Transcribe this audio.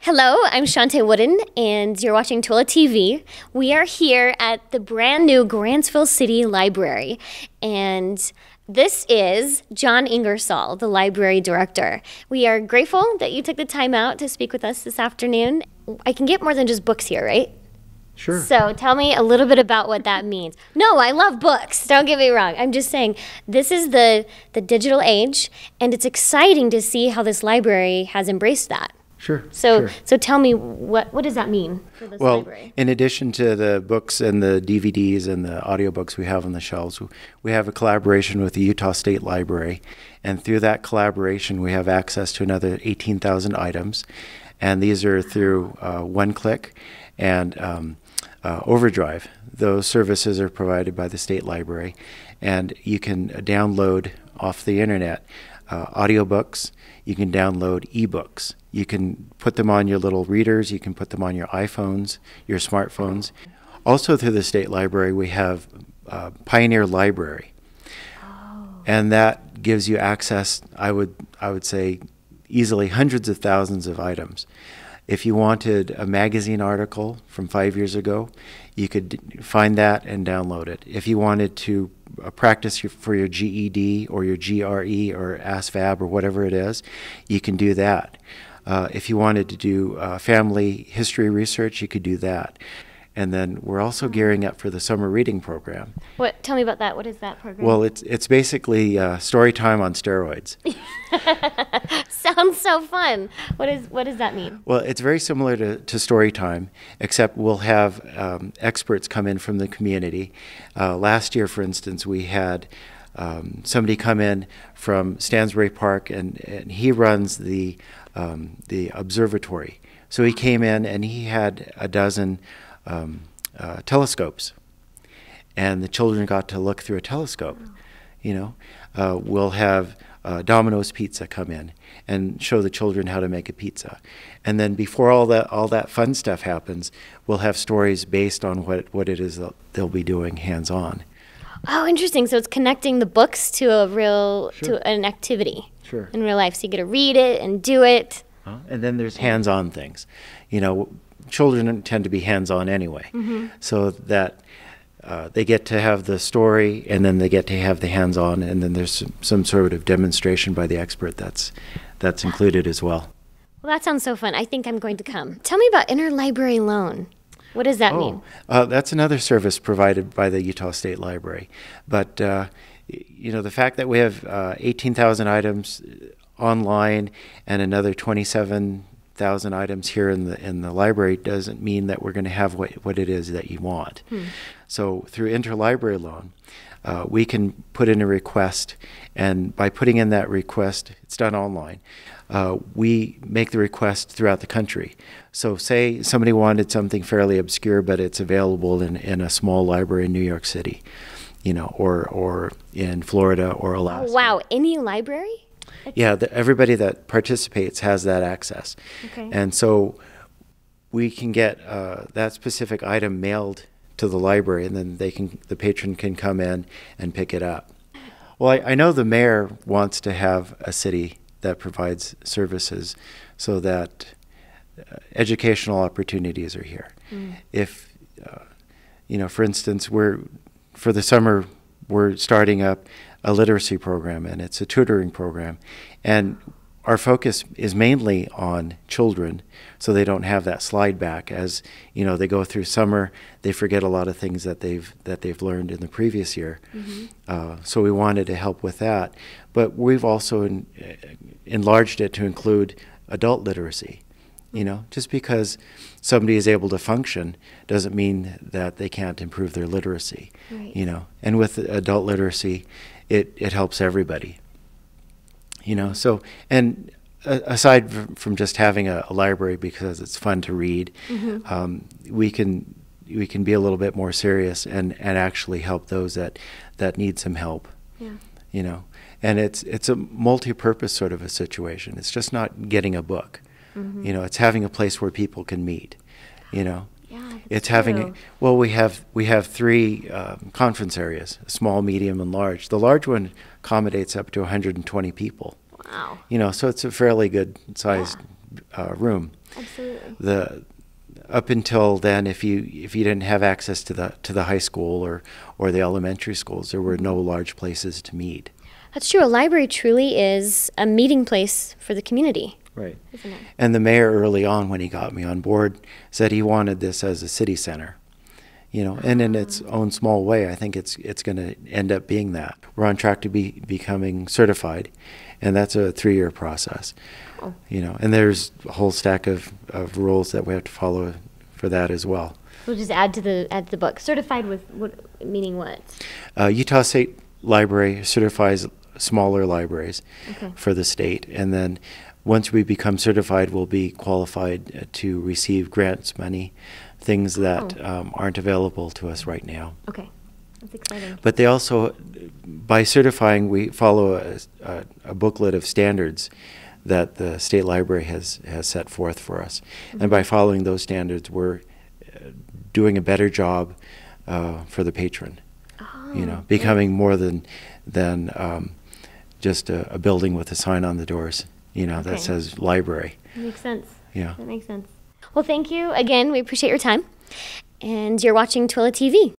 Hello, I'm Chante Wouden, and you're watching TooeleTV. We are here at the brand new Grantsville City Library, and this is John Ingersoll, the library director. We are grateful that you took the time out to speak with us this afternoon. I can get more than just books here, right? Sure. So tell me a little bit about what that means. No, I love books. Don't get me wrong. I'm just saying this is the digital age, and it's exciting to see how this library has embraced that. Sure. So tell me, what does that mean for this library? In addition to the books and the DVDs and the audiobooks we have on the shelves, we have a collaboration with the Utah State Library, and through that collaboration we have access to another 18,000 items, and these are through one-click and Overdrive. Those services are provided by the State Library, and you can download off the internet audiobooks. You can download ebooks. You can put them on your little readers. You can put them on your iPhones, your smartphones. Also through the State Library, we have Pioneer Library, and that gives you access, I would say, easily hundreds of thousands of items. If you wanted a magazine article from 5 years ago, you could find that and download it. If you wanted to practice for your GED or your GRE or ASVAB or whatever it is, you can do that. If you wanted to do family history research, you could do that. And then we're also gearing up for the summer reading program. Tell me about that. What is that program? Well, it's basically story time on steroids. Sounds so fun. What does that mean? Well, it's very similar to story time, except we'll have experts come in from the community. Last year, for instance, we had somebody come in from Stansbury Park, and he runs the observatory. So he came in and he had a dozen telescopes, and the children got to look through a telescope. We'll have Domino's Pizza come in and show the children how to make a pizza, and then before all that fun stuff happens, we'll have stories based on what it is that they'll be doing hands-on. Oh, interesting. So it's connecting the books to to an activity. Sure. In real life, so you get to read it and do it. And then there's hands-on things. Children tend to be hands-on anyway, so that they get to have the story, and then they get to have the hands-on, and then there's some sort of demonstration by the expert that's included as well. Well, that sounds so fun. I think I'm going to come. Tell me about Interlibrary Loan. What does that mean? That's another service provided by the Utah State Library. But the fact that we have 18,000 items online and another 27,000 items here in the library doesn't mean that we're going to have what it is that you want. So through Interlibrary Loan, we can put in a request, and by putting in that request, it's done online. We make the request throughout the country. So say somebody wanted something fairly obscure, but it's available in a small library in New York City, or in Florida or Alaska. Oh, wow, any library? Yeah, everybody that participates has that access. Okay. And so we can get that specific item mailed to the library, and then the patron can come in and pick it up. Well, I know the mayor wants to have a city that provides services so that educational opportunities are here. If, for instance, for the summer, we're starting up a literacy program, and it's a tutoring program, and our focus is mainly on children, so they don't have that slide back. As they go through summer, they forget a lot of things that they've learned in the previous year. So we wanted to help with that, but we've also enlarged it to include adult literacy. Just because somebody is able to function doesn't mean that they can't improve their literacy. Right. And with adult literacy, it helps everybody. So, and aside from just having a library because it's fun to read, we can be a little bit more serious and actually help those that need some help. Yeah. And it's a multi-purpose sort of a situation. It's just not getting a book. It's having a place where people can meet. Yeah, it's having we have three conference areas: small, medium, and large. The large one accommodates up to 120 people. Wow. So it's a fairly good sized room. Absolutely. Up until then, if you didn't have access to the high school or the elementary schools, there were no large places to meet. That's true. A library truly is a meeting place for the community. Right. Isn't it? And the mayor early on, when he got me on board, said he wanted this as a city center. And in its own small way, I think it's going to end up being that. We're on track to becoming certified, and that's a 3-year process. Oh. And there's a whole stack of rules that we have to follow for that as well. We'll just add to the book. Certified with what? Meaning what? Utah State Library certifies smaller libraries for the state, and then once we become certified, we'll be qualified to receive grants money, things that aren't available to us right now. Okay, that's exciting. But they also, by certifying, we follow a booklet of standards that the state library has set forth for us. And by following those standards, we're doing a better job for the patron. Becoming more than just a building with a sign on the doors, that says library. That makes sense. Yeah. That makes sense. Well, thank you again. We appreciate your time. And you're watching TooeleTV.